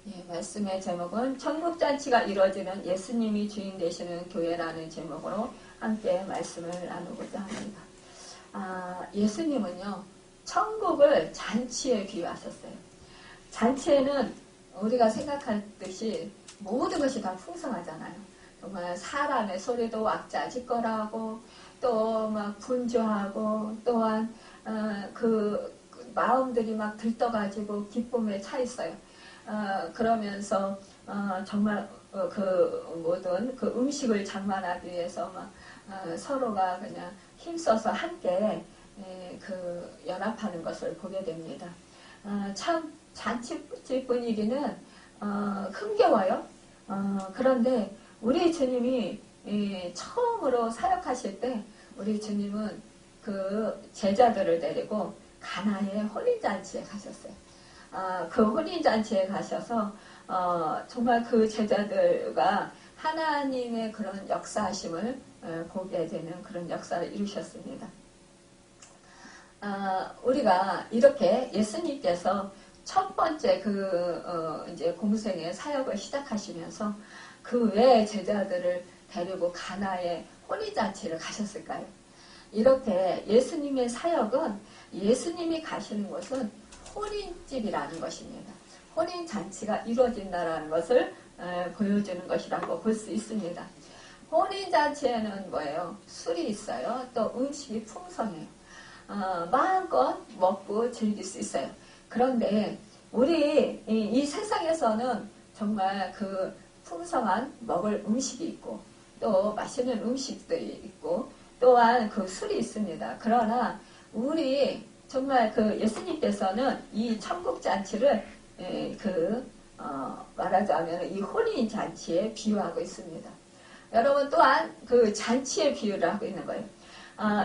예, 말씀의 제목은 천국잔치가 이루어지는 예수님이 주인 되시는 교회라는 제목으로 함께 말씀을 나누고자 합니다. 예수님은요, 천국을 잔치에 비유하셨어요. 잔치에는 우리가 생각하듯이 모든 것이 다 풍성하잖아요. 정말 사람의 소리도 왁자지껄하고 또 막 분주하고 또한 그 마음들이 막 들떠가지고 기쁨에 차 있어요. 그러면서 정말 그 모든 그 음식을 장만하기 위해서 막 서로가 그냥 힘써서 함께 그 연합하는 것을 보게 됩니다. 참 잔치집 분위기는 흥겨워요. 그런데 우리 주님이 처음으로 사역하실 때 우리 주님은 그 제자들을 데리고 가나의 혼인잔치에 가셨어요. 그 혼인잔치에 가셔서 정말 그 제자들과 하나님의 그런 역사하심을 보게 되는 그런 역사를 이루셨습니다. 우리가 이렇게 예수님께서 첫 번째 이제 공생의 사역을 시작하시면서 그 왜 제자들을 데리고 가나의 혼인잔치를 가셨을까요? 이렇게 예수님의 사역은 예수님이 가시는 곳은 혼인집이라는 것입니다. 혼인잔치가 이루어진다는 것을 보여주는 것이라고 볼 수 있습니다. 혼인잔치에는 뭐예요? 술이 있어요. 또 음식이 풍성해요. 마음껏 먹고 즐길 수 있어요. 그런데 우리 이 세상에서는 정말 그 풍성한 먹을 음식이 있고 또 맛있는 음식들이 있고 또한 그 술이 있습니다. 그러나 우리 정말 그 예수님께서는 이 천국잔치를 말하자면 이 혼인잔치에 비유하고 있습니다. 여러분 또한 그 잔치에 비유를 하고 있는 거예요.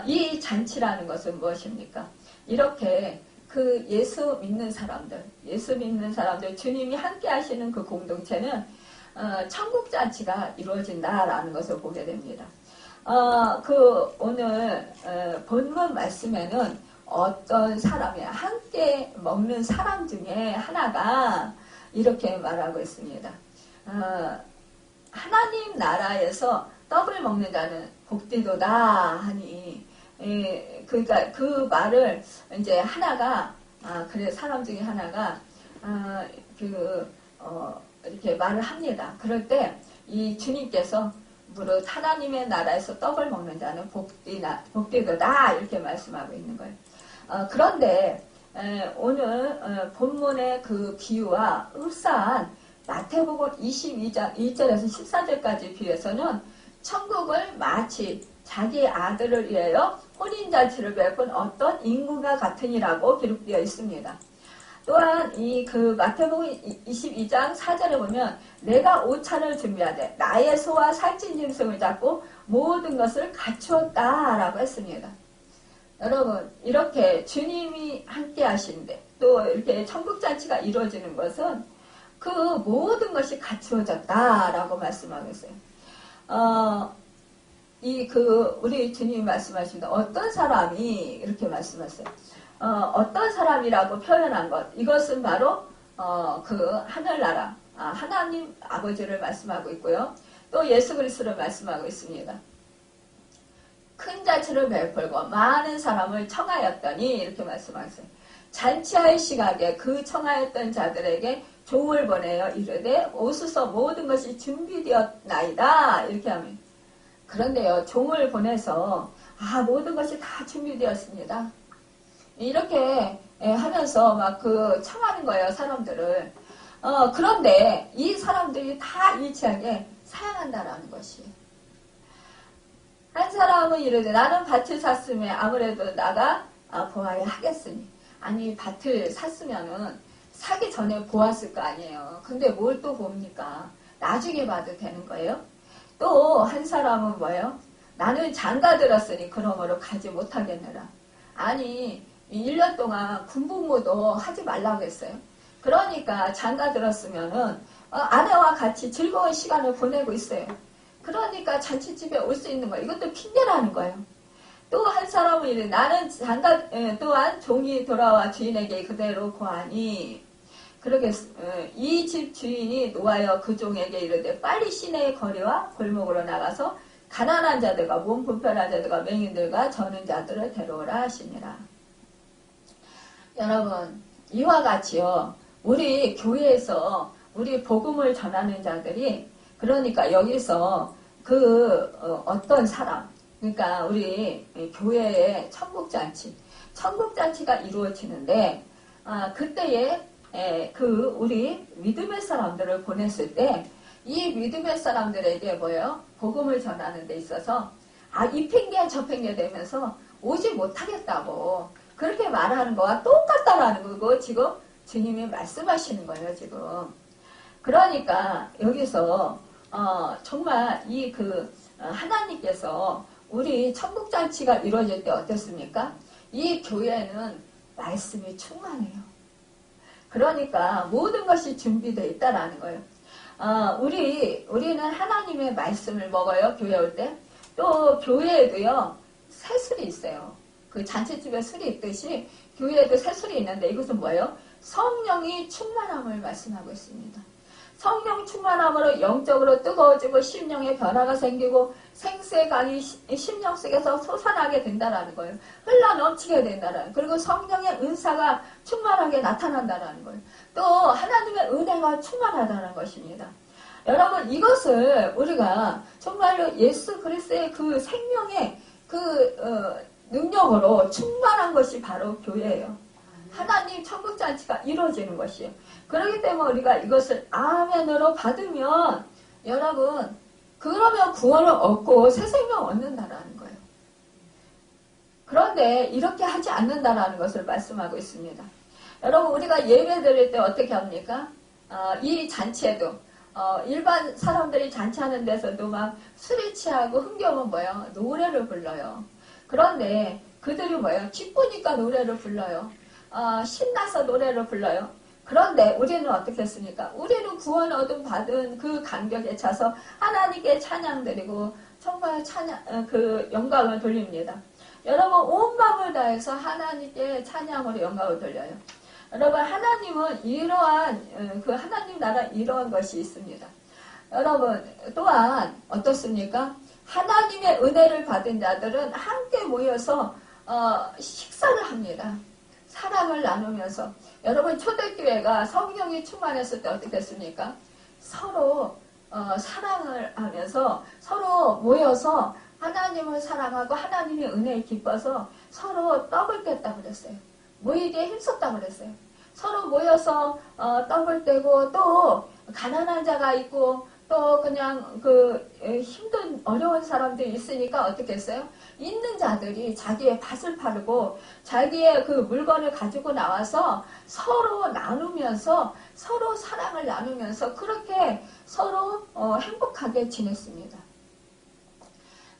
이 잔치라는 것은 무엇입니까? 이렇게 그 예수 믿는 사람들, 주님이 함께 하시는 그 공동체는 천국잔치가 이루어진다라는 것을 보게 됩니다. 오늘 본문 말씀에는 어떤 사람이 함께 먹는 사람 중에 하나가 이렇게 말하고 있습니다. 하나님 나라에서 떡을 먹는 자는 복되도다 하니, 그러니까 그 말을 이제 하나가 그래 사람 중에 하나가 이렇게 말을 합니다. 그럴 때 이 주님께서 무릇 하나님의 나라에서 떡을 먹는 자는 복되도다 이렇게 말씀하고 있는 거예요. 그런데 오늘 본문의 그 비유와 흡사한 마태복음 22장 1절에서 14절까지 비유에서는 천국을 마치 자기 아들을 위하여 혼인잔치를 베푼 어떤 인구가 같으니라고 기록되어 있습니다. 또한 그 마태복음 22장 4절에 보면 내가 오찬을 준비하되 나의 소와 살찐 짐승을 잡고 모든 것을 갖추었다라고 했습니다. 여러분 이렇게 주님이 함께 하신데 또 이렇게 천국잔치가 이루어지는 것은 그 모든 것이 갖추어졌다라고 말씀하고 있어요. 우리 주님이 말씀하십니다. 어떤 사람이 이렇게 말씀하세요. 어떤 사람이라고 표현한 것, 이것은 바로 그 하늘나라, 하나님 아버지를 말씀하고 있고요. 또 예수 그리스도를 말씀하고 있습니다. 큰 잔치를 베풀고 많은 사람을 청하였더니 이렇게 말씀하세요. 잔치할 시각에 그 청하였던 자들에게 종을 보내어 이르되 오소서 모든 것이 준비되었나이다 이렇게 하면 그런데요 종을 보내서 모든 것이 다 준비되었습니다. 이렇게 하면서 막 그 청하는 거예요 사람들을. 그런데 이 사람들이 다 일치하게 사양한다라는 것이. 한 사람은 이르되 나는 밭을 샀으면 아무래도 나가 보아야 하겠으니. 아니 밭을 샀으면은 사기 전에 보았을 거 아니에요. 근데 뭘 또 봅니까? 나중에 봐도 되는 거예요. 또 한 사람은 뭐예요? 나는 장가 들었으니 그러므로 가지 못하겠느라. 아니 1년 동안 군복무도 하지 말라고 했어요. 그러니까 장가 들었으면은 아내와 같이 즐거운 시간을 보내고 있어요. 그러니까 잔치집에 올 수 있는 거예요. 이것도 핑계라는 거예요. 또 한 사람은 이래 나는 또한 종이 돌아와 주인에게 그대로 고하니 이 집 주인이 노하여 그 종에게 이르되 빨리 시내의 거리와 골목으로 나가서 가난한 자들과 몸 불편한 자들과 맹인들과 저는 자들을 데려오라 하시니라. 여러분, 이와 같이요, 우리 교회에서 우리 복음을 전하는 자들이, 그러니까 여기서 어떤 사람, 그러니까 우리 교회의 천국잔치가 이루어지는데, 그때에 우리 믿음의 사람들을 보냈을 때, 이 믿음의 사람들에게 뭐예요? 복음을 전하는 데 있어서, 이 핑계 저 핑계 되면서 오지 못하겠다고, 그렇게 말하는 거와 똑같다라는 거고, 지금 주님이 말씀하시는 거예요, 지금. 그러니까, 여기서, 정말 하나님께서 우리 천국잔치가 이루어질 때 어떻습니까? 이 교회는 말씀이 충만해요. 그러니까 모든 것이 준비되어 있다라는 거예요. 우리는 하나님의 말씀을 먹어요, 교회 올 때. 또 교회에도요, 새술이 있어요. 그 잔치집에 술이 있듯이 교회에도 새술이 있는데 이것은 뭐예요? 성령이 충만함을 말씀하고 있습니다. 성령 충만함으로 영적으로 뜨거워지고 심령에 변화가 생기고 생수의 강이 심령 속에서 솟아나게 된다는 거예요. 흘러넘치게 된다는 거예요. 그리고 성령의 은사가 충만하게 나타난다는 거예요. 또 하나님의 은혜가 충만하다는 것입니다. 여러분, 이것을 우리가 정말로 예수 그리스도의 그 생명의 능력으로 충만한 것이 바로 교회예요. 하나님 천국잔치가 이루어지는 것이에요. 그렇기 때문에 우리가 이것을 아멘으로 받으면, 여러분, 그러면 구원을 얻고 새 생명 얻는다라는 거예요. 그런데 이렇게 하지 않는다라는 것을 말씀하고 있습니다. 여러분, 우리가 예배 드릴 때 어떻게 합니까? 이 잔치에도 일반 사람들이 잔치하는 데서도 막 술이 취하고 흥겨우면 뭐예요? 노래를 불러요. 그런데 그들이 뭐예요? 기쁘니까 노래를 불러요. 신나서 노래를 불러요. 그런데 우리는 어떻게 했습니까? 우리는 구원 얻음 받은 그 감격에 차서 하나님께 찬양드리고 정말 영광을 돌립니다. 여러분, 온 마음을 다해서 하나님께 찬양으로 영광을 돌려요. 여러분, 하나님은 이러한 하나님 나라 이러한 것이 있습니다. 여러분, 또한 어떻습니까? 하나님의 은혜를 받은 자들은 함께 모여서 식사를 합니다. 사랑을 나누면서. 여러분, 초대교회가 성령이 충만했을 때 어떻게 했습니까? 서로 사랑을 하면서 서로 모여서 하나님을 사랑하고 하나님의 은혜에 기뻐서 서로 떡을 깼다고 그랬어요. 모이기에 힘썼다고 그랬어요. 서로 모여서 떡을 떼고, 또 가난한 자가 있고 또 그냥 힘든 어려운 사람들이 있으니까 어떻게 했어요? 있는 자들이 자기의 밭을 팔고 자기의 그 물건을 가지고 나와서 서로 나누면서 서로 사랑을 나누면서 그렇게 서로 행복하게 지냈습니다.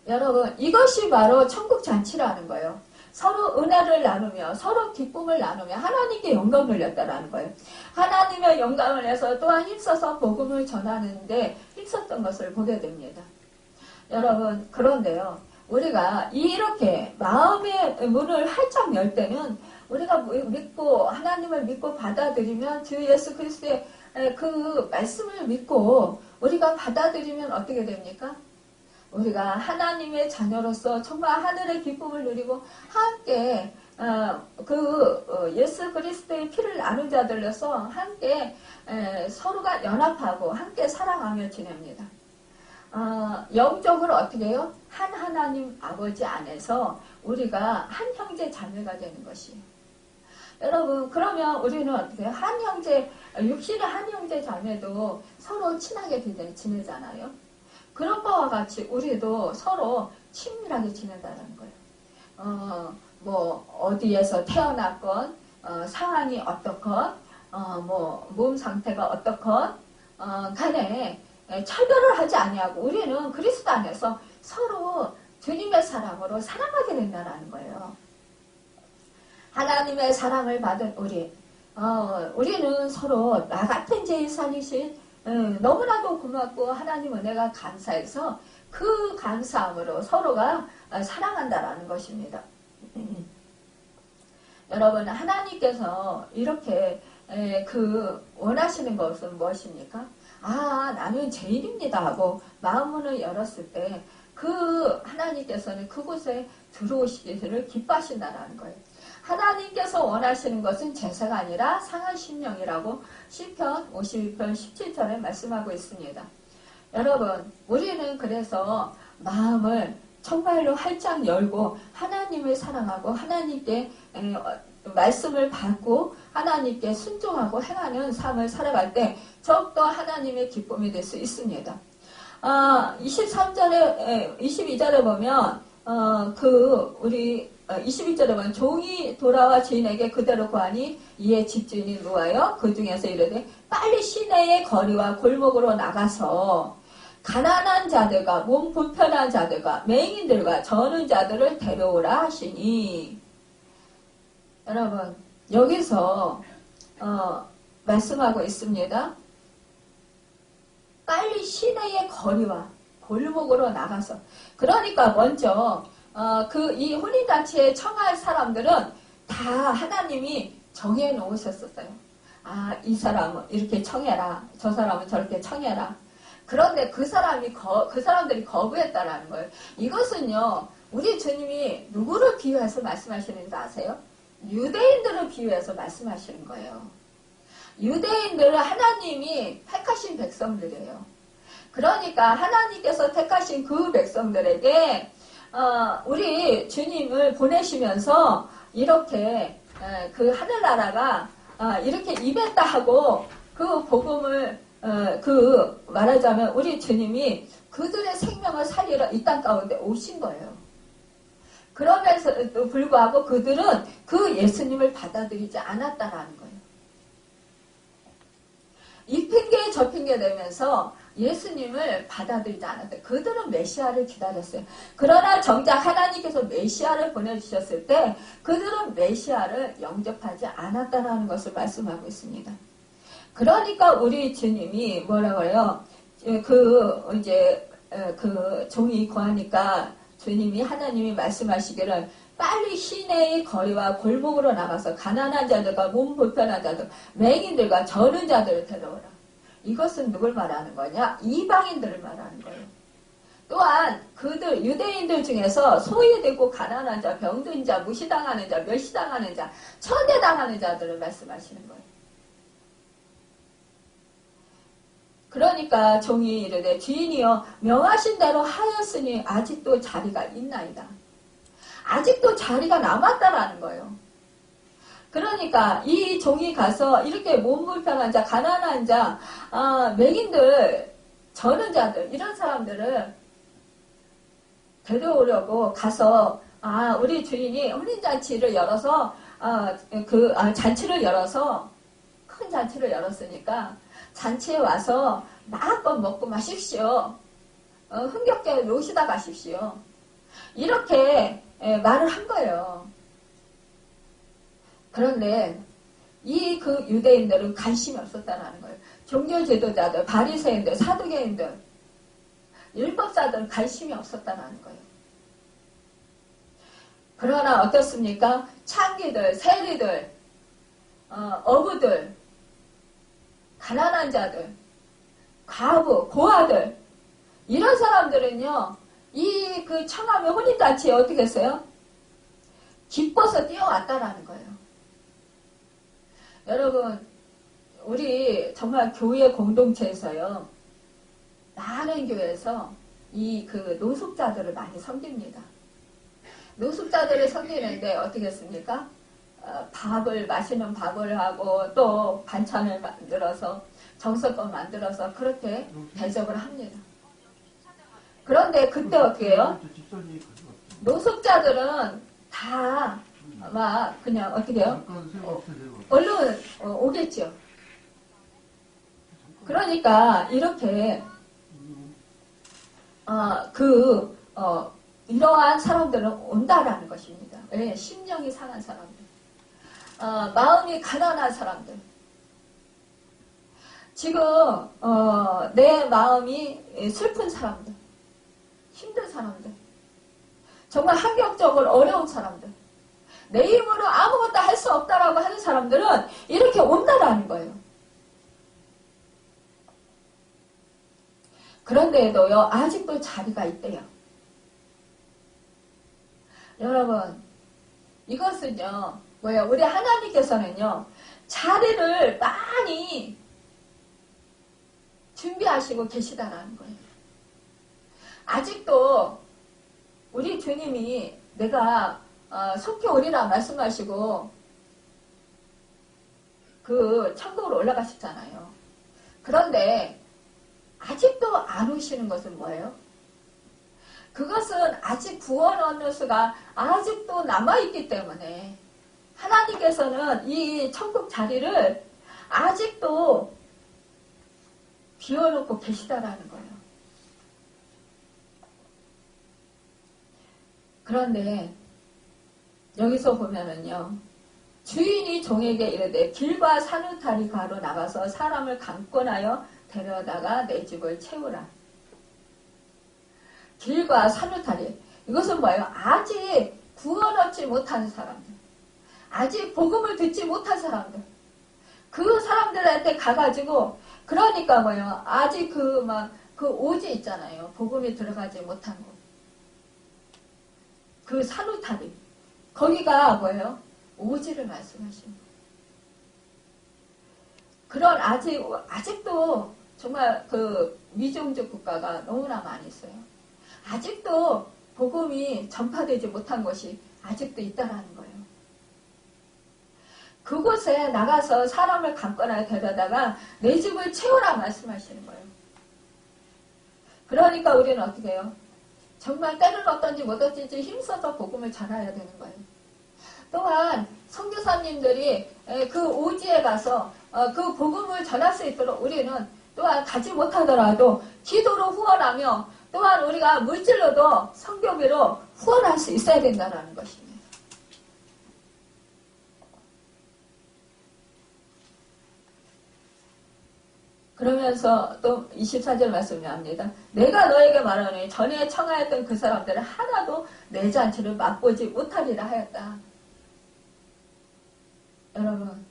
여러분, 이것이 바로 천국잔치라는 거예요. 서로 은혜를 나누며 서로 기쁨을 나누며 하나님께 영광을 돌렸다라는 거예요. 하나님의 영광을 내서 또한 힘써서 복음을 전하는데 힘썼던 것을 보게 됩니다. 여러분, 그런데요, 우리가 이렇게 마음의 문을 활짝 열 때는 우리가 믿고 하나님을 믿고 받아들이면 주 예수 그리스도의 그 말씀을 믿고 우리가 받아들이면 어떻게 됩니까? 우리가 하나님의 자녀로서 정말 하늘의 기쁨을 누리고 함께 예수 그리스도의 피를 나눈 자들로서 함께 서로가 연합하고 함께 사랑하며 지냅니다. 영적으로 어떻게 해요? 한 하나님 아버지 안에서 우리가 한 형제 자매가 되는 것이에요. 여러분, 그러면 우리는 어떻게 해요? 한 형제, 육신의 한 형제 자매도 서로 친하게 지내잖아요. 그런 거와 같이 우리도 서로 친밀하게 지낸다는 거예요. 어디에서 태어났건, 상황이 어떻건, 몸 상태가 어떻건, 간에 차별을 하지 아니하고 우리는 그리스도 안에서 서로 주님의 사랑으로 사랑하게 된다는 거예요. 하나님의 사랑을 받은 우리는 서로 나 같은 제사장이신 너무나도 고맙고 하나님 은혜가 감사해서 그 감사함으로 서로가 사랑한다라는 것입니다. 여러분, 하나님께서 이렇게 원하시는 것은 무엇입니까? 아, 나는 죄인입니다 하고 마음문을 열었을 때 하나님께서는 그곳에 들어오시기를 기뻐하신다는 거예요. 하나님께서 원하시는 것은 제사가 아니라 상한 심령이라고 시편 52편 17절에 말씀하고 있습니다. 여러분, 우리는 그래서 마음을 정말로 활짝 열고 하나님을 사랑하고 하나님께 말씀을 받고 하나님께 순종하고 행하는 삶을 살아갈 때 더욱더 하나님의 기쁨이 될 수 있습니다. 22절에 보면 우리 22절에 보면 종이 돌아와 주인에게 그대로 구하니 이에 집주인이 누워요. 그 중에서 이르되 빨리 시내의 거리와 골목으로 나가서 가난한 자들과 몸 불편한 자들과 맹인들과 저는 자들을 데려오라 하시니, 여러분 여기서 말씀하고 있습니다. 빨리 시내의 거리와 골목으로 나가서, 그러니까 먼저 이 혼인잔치에 청할 사람들은 다 하나님이 정해 놓으셨었어요. 아, 이 사람은 이렇게 청해라, 저 사람은 저렇게 청해라. 그런데 그 사람들이 거부했다라는 거예요. 이것은요, 우리 주님이 누구를 비유해서 말씀하시는지 아세요? 유대인들을 비유해서 말씀하시는 거예요. 유대인들은 하나님이 택하신 백성들이에요. 그러니까 하나님께서 택하신 그 백성들에게 우리 주님을 보내시면서 이렇게 그 하늘나라가 이렇게 임했다 하고 그 복음을 말하자면 우리 주님이 그들의 생명을 살리러 이 땅 가운데 오신 거예요. 그럼에도 불구하고 그들은 그 예수님을 받아들이지 않았다라는 거예요. 이 핑계에 저 핑계 대면서 예수님을 받아들이지 않았어요. 그들은 메시아를 기다렸어요. 그러나 정작 하나님께서 메시아를 보내주셨을 때 그들은 메시아를 영접하지 않았다는 것을 말씀하고 있습니다. 그러니까 우리 주님이 뭐라고 해요? 종이 구하니까 주님이 하나님이 말씀하시기를 빨리 시내의 거리와 골목으로 나가서 가난한 자들과 몸 불편한 자들, 맹인들과 저는 자들을 데려오라. 이것은 누굴 말하는 거냐? 이방인들을 말하는 거예요. 또한 그들 유대인들 중에서 소외되고 가난한 자, 병든 자, 무시당하는 자, 멸시당하는 자, 천대당하는 자들을 말씀하시는 거예요. 그러니까 종이 이르되 주인이여 명하신 대로 하였으니 아직도 자리가 있나이다. 아직도 자리가 남았다라는 거예요. 그러니까 이 종이 가서 이렇게 몸 불편한 자, 가난한 자, 맹인들, 저는 자들, 이런 사람들을 데려오려고 가서 우리 주인이 혼인잔치를 열어서 잔치를 열어서 큰 잔치를 열었으니까 잔치에 와서 마음껏 먹고 마십시오. 흥겹게 노시다 가십시오. 이렇게 말을 한 거예요. 그런데 그 유대인들은 관심이 없었다는 거예요. 종교 지도자들, 바리새인들, 사두개인들, 율법사들은 관심이 없었다는 거예요. 그러나 어떻습니까? 창기들, 세리들, 어부들, 가난한 자들, 과부, 고아들, 이런 사람들은요, 그 청함의 혼인잔치에 어떻게 했어요? 기뻐서 뛰어왔다라는 거예요. 여러분, 우리 정말 교회 공동체에서요, 많은 교회에서 노숙자들을 많이 섬깁니다. 노숙자들을 섬기는데 어떻게 했습니까? 맛있는 밥을 하고 또 반찬을 만들어서 정성껏 만들어서 그렇게 대접을 합니다. 그런데 그때 어떻게 해요? 노숙자들은 다 막 그냥 어떻게 해요? 얼른 오겠죠. 그러니까 이렇게 이러한 사람들은 온다라는 것입니다. 왜? 심령이 상한 사람들, 마음이 가난한 사람들. 지금 내 마음이 슬픈 사람들, 힘든 사람들, 정말 환경적으로 어려운 사람들, 내 힘으로 아무것도 할 수 없다라고 하는 사람들은 이렇게 온다라는 거예요. 그런데도요, 아직도 자리가 있대요. 여러분, 이것은요, 뭐예요? 우리 하나님께서는요, 자리를 많이 준비하시고 계시다라는 거예요. 아직도 우리 주님이 내가 속히 오리라 말씀하시고 그 천국으로 올라가셨잖아요. 그런데 아직도 안 오시는 것은 뭐예요? 그것은 아직 구원 얻는 수가 아직도 남아있기 때문에 하나님께서는 이 천국 자리를 아직도 비워놓고 계시다라는 거예요. 그런데 여기서 보면은요, 주인이 종에게 이르되 길과 산후타리 가로 나가서 사람을 강권하여 데려다가 내 집을 채우라. 길과 산후타리, 이것은 뭐예요? 아직 구원 얻지 못한 사람들, 아직 복음을 듣지 못한 사람들, 그 사람들한테 가가지고, 그러니까 뭐예요? 아직 그 오지 있잖아요. 복음이 들어가지 못한 곳. 그 산후타리, 거기가 뭐예요? 오지를 말씀하시는 거예요. 그런 아직도 정말 그 미종족 국가가 너무나 많이 있어요. 아직도 복음이 전파되지 못한 것이 아직도 있다라는 거예요. 그곳에 나가서 사람을 강권하여 데려다가 내 집을 채우라 말씀하시는 거예요. 그러니까 우리는 어떻게 해요? 정말 때를 얻든지 못 얻든지 힘써서 복음을 전해야 되는 거예요. 또한 선교사님들이 그 오지에 가서 그 복음을 전할 수 있도록 우리는 또한 가지 못하더라도 기도로 후원하며 또한 우리가 물질로도 선교비로 후원할 수 있어야 된다는 것입니다. 그러면서 또 24절 말씀이 합니다. 내가 너에게 말하노니 전에 청하였던 그 사람들은 하나도 내 잔치를 맛보지 못하리라 하였다. 여러분,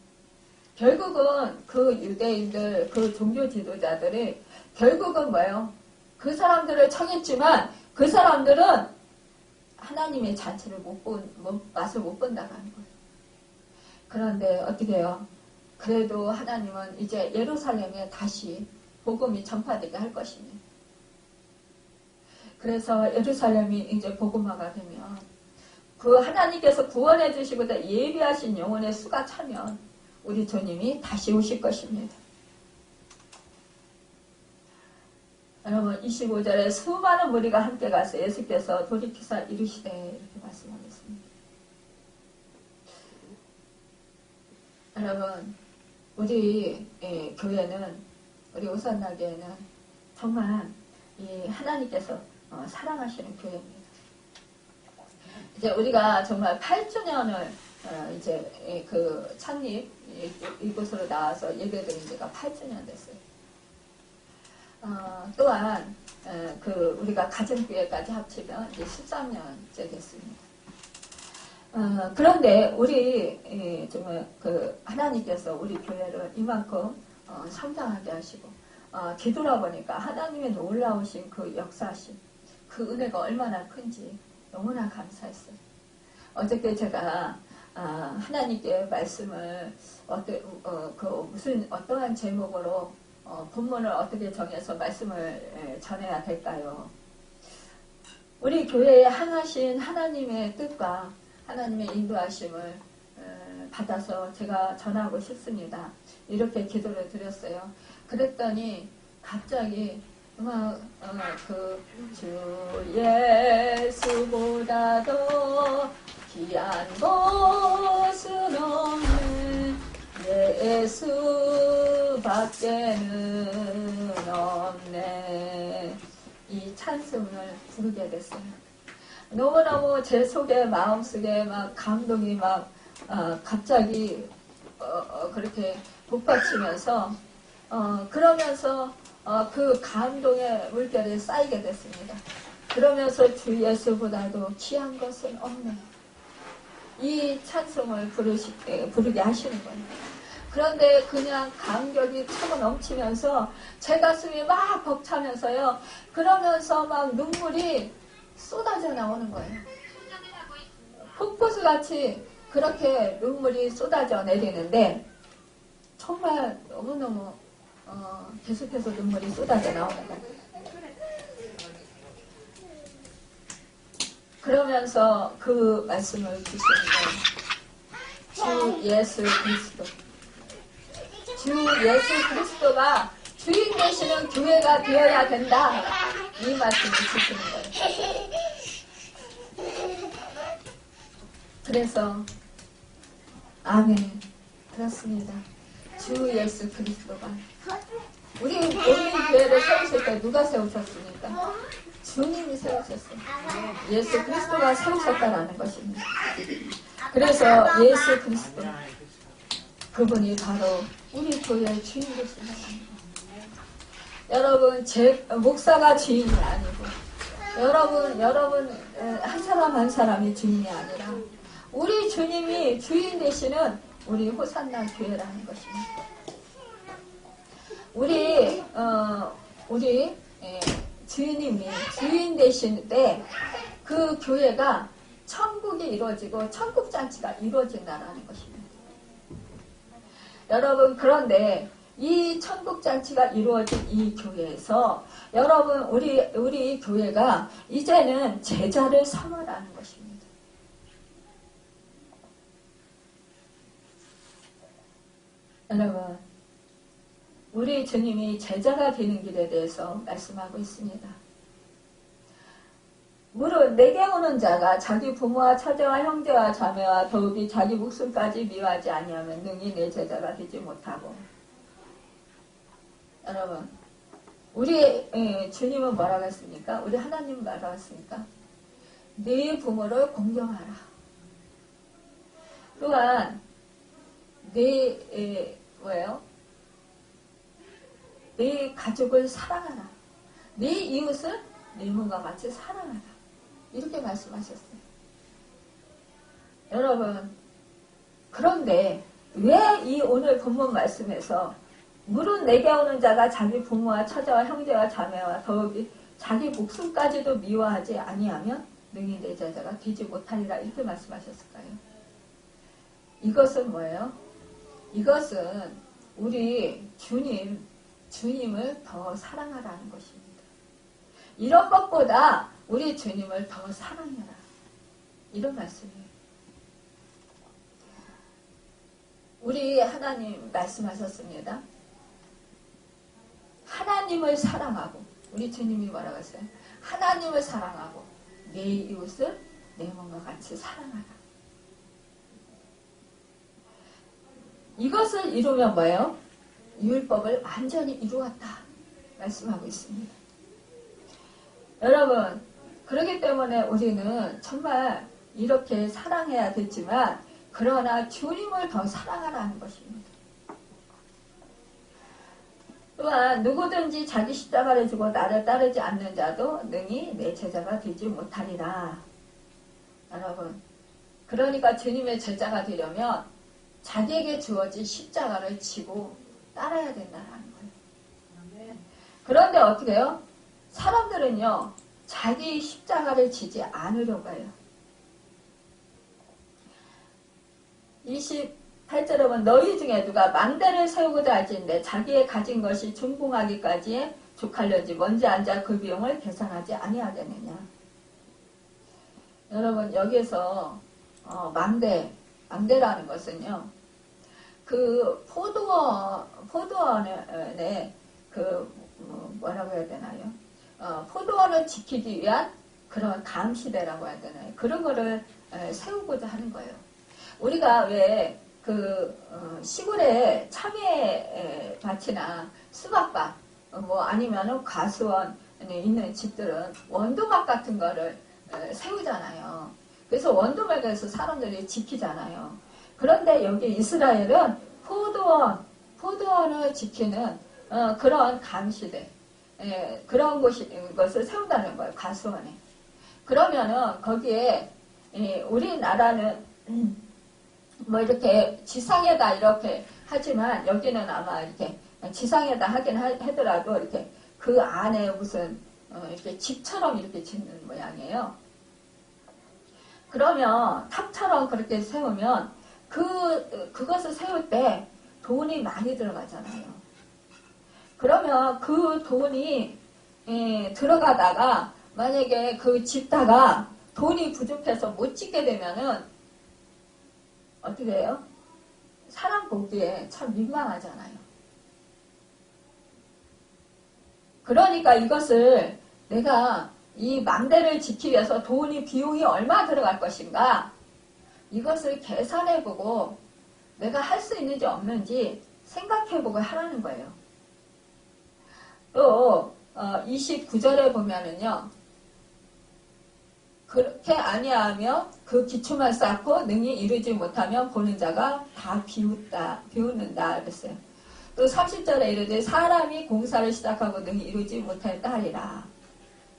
결국은 그 유대인들, 그 종교 지도자들이 결국은 뭐예요? 그 사람들을 청했지만 그 사람들은 하나님의 잔치를 맛을 못 본다는 거예요. 그런데 어떻게 해요? 그래도 하나님은 이제 예루살렘에 다시 복음이 전파되게 할 것입니다. 그래서 예루살렘이 이제 복음화가 되면 그 하나님께서 구원해 주시고자 예비하신 영혼의 수가 차면 우리 주님이 다시 오실 것입니다. 여러분 25절에 수많은 무리가 함께 가서 예수께서 돌이키사 이르시되 이렇게 말씀하겠습니다. 여러분 우리 교회는 우리 오산나교회는 정말 이 하나님께서 사랑하시는 교회입니다. 이제 우리가 정말 8주년을 이제 그 창립 이곳으로 나와서 예배드린 지가 8주년 됐어요. 또한 그 우리가 가정교회까지 합치면 이제 13년째 됐습니다. 그런데 우리 정말 그 하나님께서 우리 교회를 이만큼 성장하게 하시고 뒤돌아보니까 하나님의 놀라우신 그 역사하심, 그 은혜가 얼마나 큰지 너무나 감사했어요. 어저께 제가 하나님께 말씀을 어떠한 제목으로 본문을 어떻게 정해서 말씀을 전해야 될까요? 우리 교회에 향하신 하나님의 뜻과 하나님의 인도하심을 받아서 제가 전하고 싶습니다. 이렇게 기도를 드렸어요. 그랬더니 갑자기 주 예수보다도 귀한 것은 없는 예수밖에는 없네. 이 찬송을 부르게 됐어요. 너무너무 제 속에 마음속에 막 감동이 갑자기 그렇게 북받치면서 그러면서 그 감동의 물결이 쌓이게 됐습니다. 그러면서 주 예수보다도 귀한 것은 없네. 이 찬송을 부르게 하시는 거예요. 그런데 그냥 감격이 차고 넘치면서 제 가슴이 막 벅차면서요. 그러면서 막 눈물이 쏟아져 나오는 거예요. 폭포수 같이 그렇게 눈물이 쏟아져 내리는데 정말 너무너무 계속해서 눈물이 쏟아져 나오는 거예요. 그러면서 그 말씀을 주시는 거예요. 주 예수 그리스도. 주 예수 그리스도가 주인 되시는 교회가 되어야 된다. 이 말씀을 주시는 거예요. 그래서 아멘. 그렇습니다. 주 예수 그리스도가 우리 교회를 세우실 때 누가 세우셨습니까? 주님이 세우셨어요. 예수 그리스도가 세우셨다라는 것입니다. 그래서 예수 그리스도 그분이 바로 우리 교회의 주인 되십니다. 여러분 제 목사가 주인이 아니고 여러분 한 사람 한 사람이 주인이 아니라 우리 주님이 주인 되시는 우리 호산나 교회라는 것입니다. 우리 주님이 주인 되실 때 그 교회가 천국이 이루어지고 천국잔치가 이루어진다는 것입니다. 여러분 그런데 이 천국잔치가 이루어진 이 교회에서 여러분 우리 교회가 이제는 제자를 삼으라는 것입니다. 여러분 우리 주님이 제자가 되는 길에 대해서 말씀하고 있습니다. 무릇 내게 오는 자가 자기 부모와 처제와 형제와 자매와 더욱이 자기 목숨까지 미워하지 아니하면 능히 내 제자가 되지 못하고. 여러분 우리 주님은 뭐라고 했습니까? 우리 하나님은 뭐라고 했습니까? 네 부모를 공경하라. 또한 네 가족을 사랑하라. 네 이웃을 네 몸과 같이 사랑하라. 이렇게 말씀하셨어요. 여러분 그런데 왜 이 오늘 본문 말씀에서 무릇 내게 오는 자가 자기 부모와 처자와 형제와 자매와 더욱이 자기 목숨까지도 미워하지 아니하면 능히 내 제자가 되지 못하리라 이렇게 말씀하셨을까요? 이것은 뭐예요? 이것은 우리 주님을 더 사랑하라는 것입니다. 이런 것보다 우리 주님을 더 사랑해라. 이런 말씀이에요. 우리 하나님 말씀하셨습니다. 하나님을 사랑하고 우리 주님이 뭐라고 했어요? 하나님을 사랑하고 내 이웃을 내 몸과 같이 사랑하라. 이것을 이루면 뭐예요? 율법을 완전히 이루었다 말씀하고 있습니다. 여러분 그렇기 때문에 우리는 정말 이렇게 사랑해야 되지만 그러나 주님을 더 사랑하라는 것입니다. 또한 누구든지 자기 십자가를 지고 나를 따르지 않는 자도 능히 내 제자가 되지 못하리라. 여러분 그러니까 주님의 제자가 되려면 자기에게 주어진 십자가를 지고 따라야 된다는 거예요. 그런데 어떻게 해요? 사람들은요 자기 십자가를 지지 않으려고 해요. 28절에 보면 너희 중에 누가 망대를 세우고자 할진대 자기의 가진 것이 중궁하기까지에 족하려지 먼지 앉아 그 비용을 계산하지 아니하겠느냐. 여러분 여기에서 망대라는 것은요 그 포도원에 뭐라고 해야 되나요? 포도원을 지키기 위한 그런 감시대라고 해야 되나요? 그런 거를 세우고자 하는 거예요. 우리가 왜 시골에 참외밭이나 수박밭 아니면은 과수원에 있는 집들은 원두막 같은 거를 세우잖아요. 그래서 원두막에서 사람들이 지키잖아요. 그런데 여기 이스라엘은 포도원을 지키는 그런 감시대 그런 것을 세운다는 거예요. 과수원에. 그러면은 거기에 우리나라는 뭐 이렇게 지상에다 이렇게 하지만 여기는 아마 이렇게 지상에다 하긴 하더라도 이렇게 그 안에 무슨 이렇게 집처럼 이렇게 짓는 모양이에요. 그러면 탑처럼 그렇게 세우면 그것을 세울 때 돈이 많이 들어가잖아요. 그러면 그 돈이 들어가다가 만약에 그 짓다가 돈이 부족해서 못 짓게 되면은 어떻게 해요? 사람 보기에 참 민망하잖아요. 그러니까 이것을 내가 이 망대를 짓기 위해서 비용이 얼마 들어갈 것인가 이것을 계산해보고 내가 할 수 있는지 없는지 생각해보고 하라는 거예요. 또 29절에 보면은요. 그렇게 아니하며 그 기초만 쌓고 능히 이루지 못하면 보는 자가 다 비웃는다 그랬어요. 또 30절에 이르되 사람이 공사를 시작하고 능히 이루지 못하였다 하리라.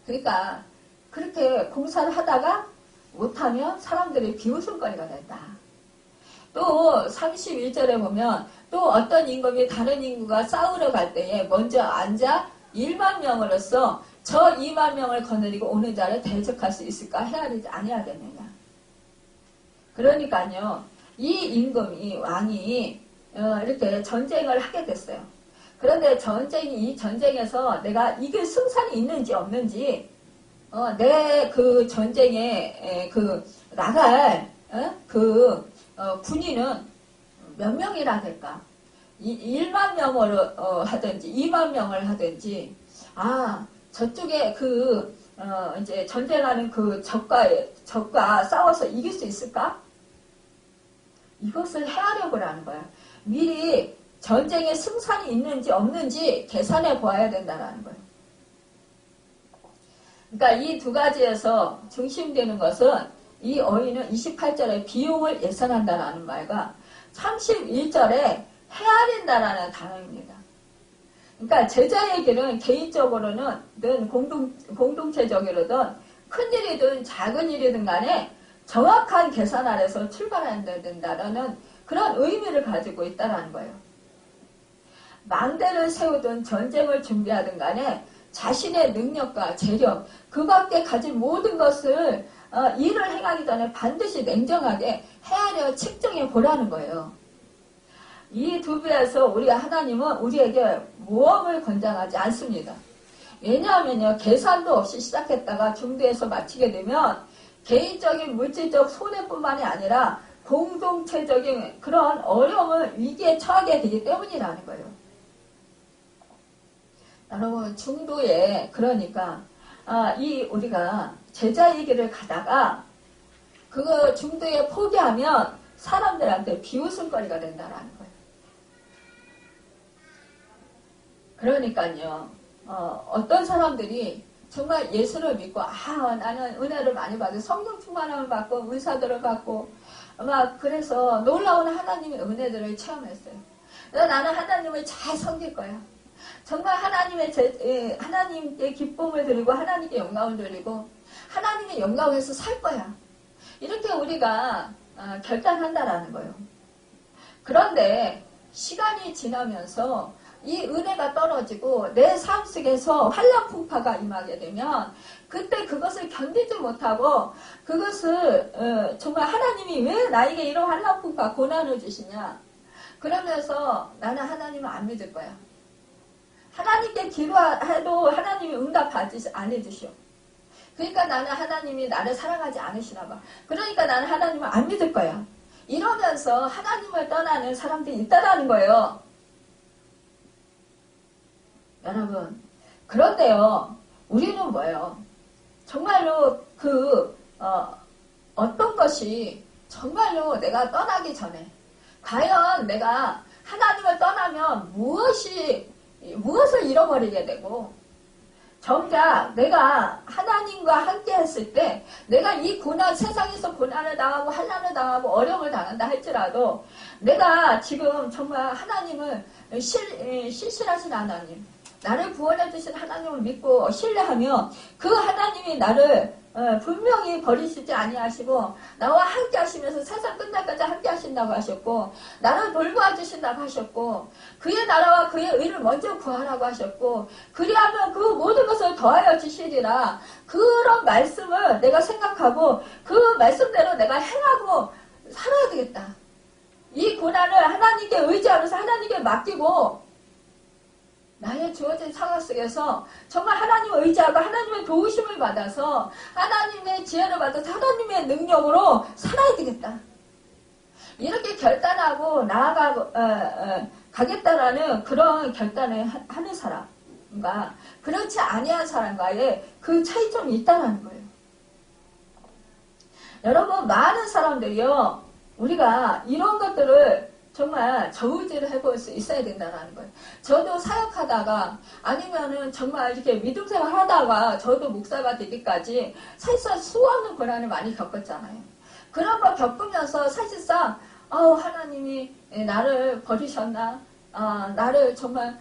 그러니까 그렇게 공사를 하다가 못하면 사람들이 비웃음거리가 된다. 또 31절에 보면 또 어떤 임금이 다른 임금과 싸우러 갈 때에 먼저 앉아 1만 명으로서 저 2만 명을 거느리고 오는 자를 대적할 수 있을까 헤아리지 아니하겠느냐. 그러니까요. 이 임금이 왕이 이렇게 전쟁을 하게 됐어요. 그런데 이 전쟁에서 내가 이길 승산이 있는지 없는지 내 그 전쟁에 나갈 군인은 몇 명이라 될까? 1만 명으로 하든지 2만 명을 하든지 저쪽에 이제 전쟁하는 그 적과 싸워서 이길 수 있을까? 이것을 헤아려 보라는 거야. 미리 전쟁에 승산이 있는지 없는지 계산해 보아야 된다는 거예요. 그러니까 이 두 가지에서 중심되는 것은 이 어휘는 28절에 비용을 예산한다라는 말과 31절에 헤아린다라는 단어입니다. 그러니까 제자의 길은 개인적으로는 공동체적으로든 큰 일이든 작은 일이든 간에 정확한 계산 아래서 출발해야 된다라는 그런 의미를 가지고 있다는 거예요. 망대를 세우든 전쟁을 준비하든 간에 자신의 능력과 재력, 그 밖에 가진 모든 것을 일을 행하기 전에 반드시 냉정하게 헤아려 측정해 보라는 거예요. 이 두 배에서 하나님은 우리에게 모험을 권장하지 않습니다. 왜냐하면요, 계산도 없이 시작했다가 중도에서 마치게 되면 개인적인 물질적 손해뿐만이 아니라 공동체적인 그런 어려움을 위기에 처하게 되기 때문이라는 거예요. 여러분, 중도에 그러니까 우리가 제자의 길을 가다가 그거 중도에 포기하면 사람들한테 비웃음거리가 된다는 거예요. 그러니까요, 어떤 사람들이 정말 예수를 믿고, 나는 은혜를 많이 받고, 성령 충만함을 받고, 은사들을 받고, 그래서 놀라운 하나님의 은혜들을 체험했어요. 나는 하나님을 잘 섬길 거야. 정말 하나님께 기쁨을 드리고, 하나님께 영광을 드리고, 하나님의 영광에서 살 거야. 이렇게 우리가 결단한다라는 거예요. 그런데 시간이 지나면서 이 은혜가 떨어지고 내 삶 속에서 환난풍파가 임하게 되면 그때 그것을 견디지 못하고 그것을 정말 하나님이 왜 나에게 이런 환난풍파 고난을 주시냐 그러면서 나는 하나님을 안 믿을 거야. 하나님께 기도해도 하나님이 응답하지 안 해주시오. 그러니까 나는 하나님이 나를 사랑하지 않으시나 봐. 그러니까 나는 하나님을 안 믿을 거야. 이러면서 하나님을 떠나는 사람들이 있다라는 거예요. 여러분, 그런데요, 우리는 뭐예요? 정말로 어떤 것이 정말로 내가 떠나기 전에, 과연 내가 하나님을 떠나면 무엇을 잃어버리게 되고, 정작 내가 하나님과 함께 했을 때, 내가 이 세상에서 고난을 당하고, 환난을 당하고, 어려움을 당한다 할지라도, 내가 지금 정말 하나님을, 신실하신 하나님, 나를 구원해 주신 하나님을 믿고 신뢰하며 그 하나님이 나를 분명히 버리시지 아니하시고 나와 함께 하시면서 세상 끝날까지 함께 하신다고 하셨고 나를 돌보아 주신다고 하셨고 그의 나라와 그의 의를 먼저 구하라고 하셨고 그리하면 그 모든 것을 더하여 주시리라. 그런 말씀을 내가 생각하고 그 말씀대로 내가 행하고 살아야 되겠다. 이 고난을 하나님께 의지하면서 하나님께 맡기고 나의 주어진 상황 속에서 정말 하나님을 의지하고 하나님의 도우심을 받아서 하나님의 지혜를 받아서 하나님의 능력으로 살아야 되겠다. 이렇게 결단하고 가겠다라는 그런 결단을 하는 사람과 그렇지 아니한 사람과의 그 차이점이 있다는 거예요. 여러분 많은 사람들이요. 우리가 이런 것들을 정말 저울질을 해볼 수 있어야 된다는 거예요. 저도 사역하다가 아니면은 정말 이렇게 믿음 생활 하다가 저도 목사가 되기까지 사실상 수없는 고난을 많이 겪었잖아요. 그런 걸 겪으면서 사실상 하나님이 나를 버리셨나? 나를 정말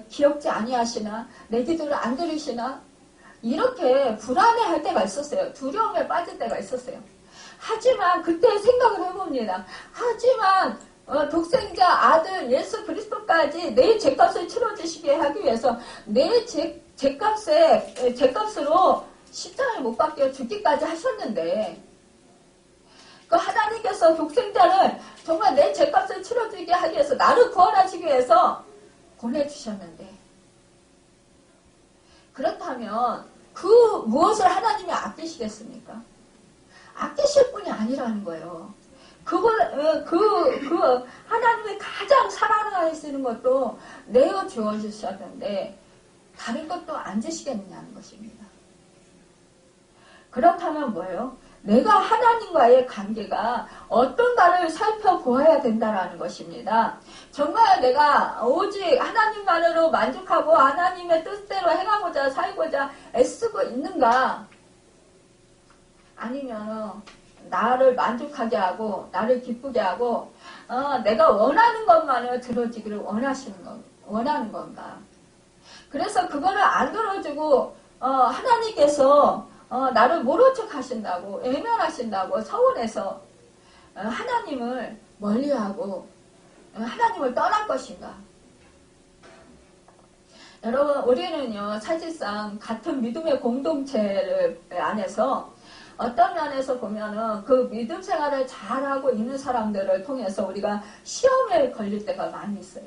기억지 아니하시나? 내 기도를 안 들으시나? 이렇게 불안해할 때가 있었어요. 두려움에 빠질 때가 있었어요. 하지만 그때 생각을 해봅니다. 하지만 독생자 아들 예수 그리스도까지 내 죄값을 치러주시게 하기 위해서 내 죄값으로 십자가에 못 박혀 죽기까지 하셨는데 그 하나님께서 독생자를 정말 내 죄값을 치러주게 하기 위해서 나를 구원하시기 위해서 보내주셨는데 그렇다면 그 무엇을 하나님이 아끼시겠습니까? 아끼실 분이 아니라는 거예요. 하나님의 가장 사랑하시는 것도 내어 주어주셨는데, 다른 것도 안 주시겠느냐는 것입니다. 그렇다면 뭐예요? 내가 하나님과의 관계가 어떤가를 살펴보아야 된다는 것입니다. 정말 내가 오직 하나님만으로 만족하고 하나님의 뜻대로 행하고자 살고자 애쓰고 있는가? 아니면 나를 만족하게 하고 나를 기쁘게 하고 내가 원하는 것만을 들어주기를 원하는 건가? 그래서 그거를 안 들어주고 하나님께서 나를 모른 척 하신다고 외면하신다고 서운해서 하나님을 멀리하고 하나님을 떠날 것인가? 여러분 우리는요 사실상 같은 믿음의 공동체를 안에서 어떤 면에서 보면은 그 믿음 생활을 잘하고 있는 사람들을 통해서 우리가 시험에 걸릴 때가 많이 있어요.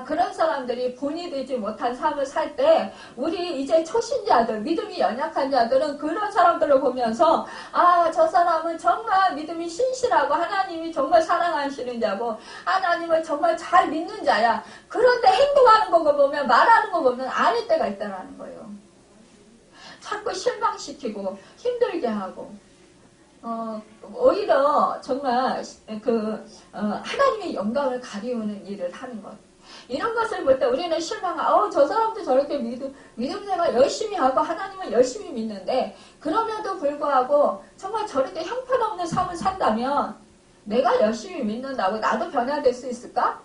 그런 사람들이 본이 되지 못한 삶을 살 때 우리 이제 초신자들, 믿음이 연약한 자들은 그런 사람들을 보면서 저 사람은 정말 믿음이 신실하고 하나님이 정말 사랑하시는 자고 하나님을 정말 잘 믿는 자야. 그런데 행동하는 거 보면 말하는 거 보면 아닐 때가 있다는 거예요. 자꾸 실망시키고 힘들게 하고 오히려 정말 하나님의 영광을 가리우는 일을 하는 것. 이런 것을 볼 때 우리는 실망하고 저 사람도 저렇게 믿음 생활 열심히 하고 하나님을 열심히 믿는데 그럼에도 불구하고 정말 저렇게 형편없는 삶을 산다면 내가 열심히 믿는다고 나도 변화될 수 있을까?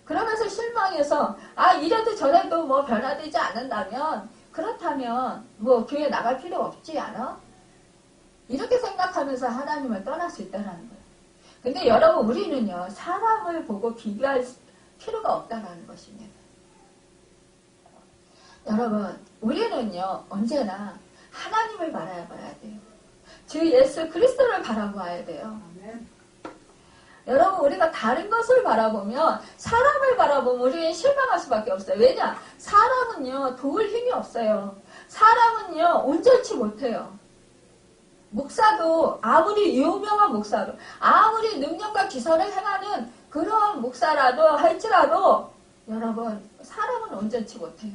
그러면서 실망해서 이래도 저래도 뭐 변화되지 않는다면 그렇다면 뭐 교회 나갈 필요 없지 않아? 이렇게 생각하면서 하나님을 떠날 수 있다는 거예요. 근데 여러분 우리는요 사람을 보고 비교할 필요가 없다는 것입니다. 여러분 우리는요 언제나 하나님을 바라봐야 돼요. 주 예수 그리스도를 바라봐야 돼요. 여러분 우리가 다른 것을 바라보면 사람을 바라보면 우리는 실망할 수밖에 없어요. 왜냐? 사람은요 도울 힘이 없어요. 사람은요 온전치 못해요. 목사도 아무리 유명한 목사도 아무리 능력과 기사를 행하는 그런 목사라도 할지라도 여러분 사람은 온전치 못해요.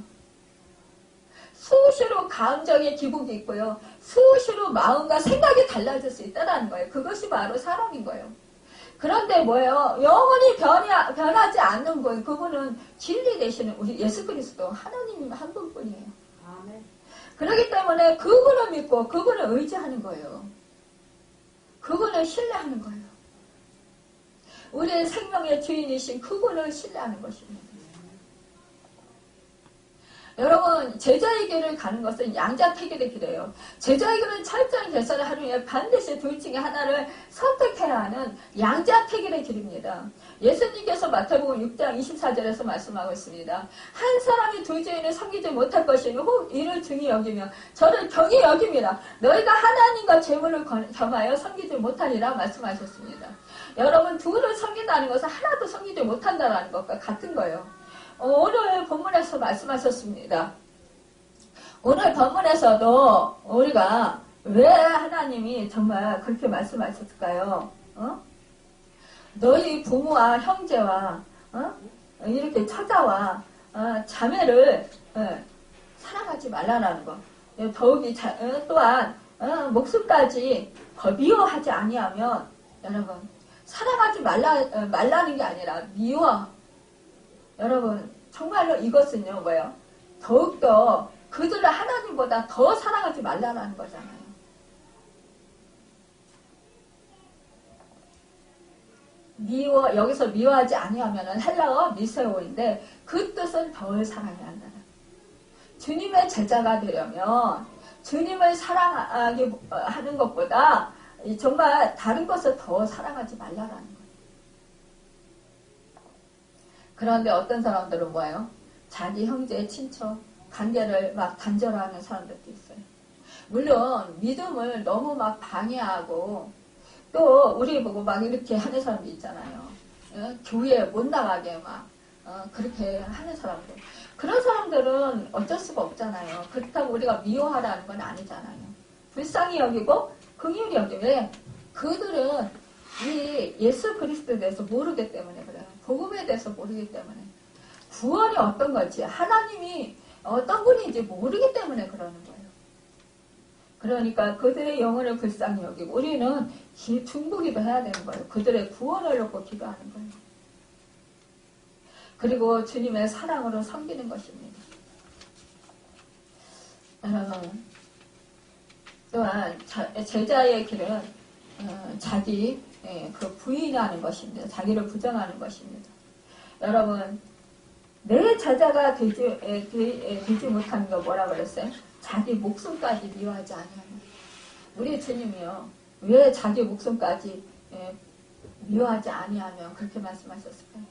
수시로 감정의 기복이 있고요. 수시로 마음과 생각이 달라질 수 있다는 거예요. 그것이 바로 사람인 거예요. 그런데 뭐예요? 영원히 변하지 않는 분, 그분은 진리 되시는 우리 예수 그리스도 하나님 한 분뿐이에요. 아멘. 그렇기 때문에 그분을 믿고 그분을 의지하는 거예요. 그분을 신뢰하는 거예요. 우리의 생명의 주인이신 그분을 신뢰하는 것입니다. 여러분, 제자의 길을 가는 것은 양자택일의 길이에요. 제자의 길을 철저히 결선을 하려면 반드시 둘 중에 하나를 선택해야 하는 양자택일의 길입니다. 예수님께서 마태복음 6장 24절에서 말씀하고 있습니다. 한 사람이 두 주인을 섬기지 못할 것이니 혹 이를 중히 여기며 저를 경히 여깁니다. 너희가 하나님과 재물을 겸하여 섬기지 못하리라 말씀하셨습니다. 여러분, 둘을 섬긴다는 것은 하나도 섬기지 못한다는 것과 같은 거예요. 오늘 본문에서 말씀하셨습니다. 오늘 본문에서도 우리가 왜 하나님이 정말 그렇게 말씀하셨을까요? 너희 부모와 형제와 이렇게 처자와 자매를 사랑하지 말라라는 거. 더욱이 또한 목숨까지 미워하지 아니하면 여러분 사랑하지 말라는 게 아니라 미워. 여러분 정말로 이것은요 뭐예요? 더욱더 그들을 하나님보다 더 사랑하지 말라는 거잖아요. 여기서 미워하지 아니하면은 헬라어 미세오인데 그 뜻은 덜 사랑해야 한다는. 주님의 제자가 되려면 주님을 사랑하게 하는 것보다 정말 다른 것을 더 사랑하지 말라라는 거예요. 그런데 어떤 사람들은 뭐예요? 자기 형제, 친척, 관계를 막 단절하는 사람들도 있어요. 물론 믿음을 너무 막 방해하고 또 우리 보고 막 이렇게 하는 사람도 있잖아요. 교회 못 나가게 막 그렇게 하는 사람들. 그런 사람들은 어쩔 수가 없잖아요. 그렇다고 우리가 미워하라는 건 아니잖아요. 불쌍히 여기고 긍휼히 여기고. 왜? 그들은 이 예수 그리스도에 대해서 모르기 때문에 그래요. 복음에 대해서 모르기 때문에. 구원이 어떤 건지 하나님이 어떤 분인지 모르기 때문에 그러는 거예요. 그러니까 그들의 영혼을 불쌍히 여기고 우리는 중보기도 해야 되는 거예요. 그들의 구원을 놓고 기도하는 거예요. 그리고 주님의 사랑으로 섬기는 것입니다. 또한 제자의 길은 자기 그 부인하는 것입니다. 자기를 부정하는 것입니다. 여러분 내 제자가 되지 못하는 거 뭐라 그랬어요? 자기 목숨까지 미워하지 아니하는. 우리 주님이요 왜 자기 목숨까지 미워하지 아니하면 그렇게 말씀하셨을까요?